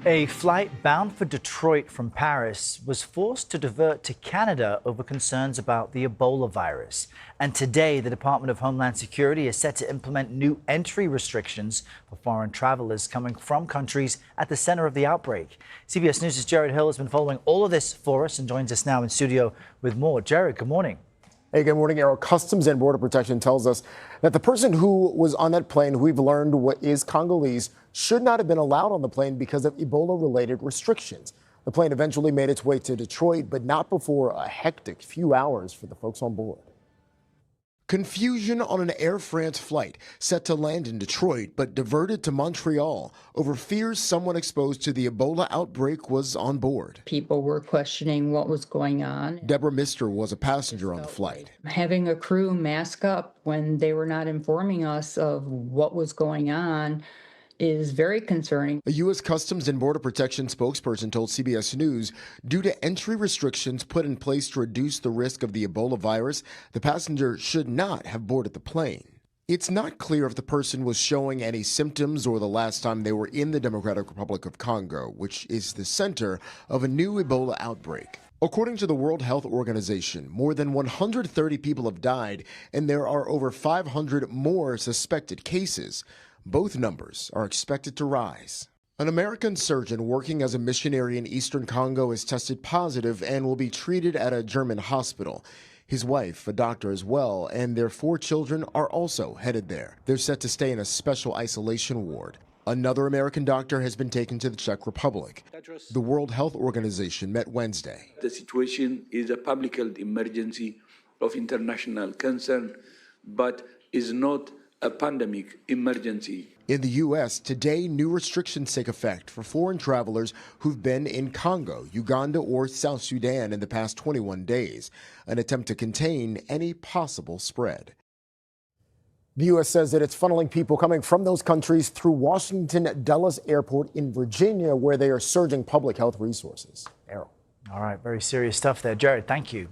A flight bound for Detroit from Paris was forced to divert to Canada over concerns about the Ebola virus. And today, the Department of Homeland Security is set to implement new entry restrictions for foreign travelers coming from countries at the center of the outbreak. CBS News' Jarred Hill has been following all of this for us and joins us now in studio with more. Jarred, good morning. Hey, good morning, Errol. Customs and Border Protection tells us that the person who was on that plane, who we've learned what is Congolese, should not have been allowed on the plane because of Ebola-related restrictions. The plane eventually made its way to Detroit, but not before a hectic few hours for the folks on board. Confusion on an Air France flight set to land in Detroit but diverted to Montreal over fears someone exposed to the Ebola outbreak was on board. People were questioning what was going on. Deborah Mister was a passenger on the flight. Having a crew mask up when they were not informing us of what was going on is very concerning. A U.S. Customs and Border Protection spokesperson told CBS News, due to entry restrictions put in place to reduce the risk of the Ebola virus, the passenger should not have boarded the plane. It's not clear if the person was showing any symptoms or the last time they were in the Democratic Republic of Congo, which is the center of a new Ebola outbreak. According to the World Health Organization, more than 130 people have died, and there are over 500 more suspected cases. Both numbers are expected to rise. An American surgeon working as a missionary in eastern Congo is tested positive and will be treated at a German hospital. His wife, a doctor as well, and their 4 children are also headed there. They're set to stay in a special isolation ward. Another American doctor has been taken to the Czech Republic. The World Health Organization met Wednesday. The situation is a public health emergency of international concern, but is not a pandemic emergency. In the U.S., today, new restrictions take effect for foreign travelers who've been in Congo, Uganda, or South Sudan in the past 21 days, an attempt to contain any possible spread. The U.S. says that it's funneling people coming from those countries through Washington Dulles Airport in Virginia, where they are surging public health resources. Errol. All right, very serious stuff there. Jarred, thank you.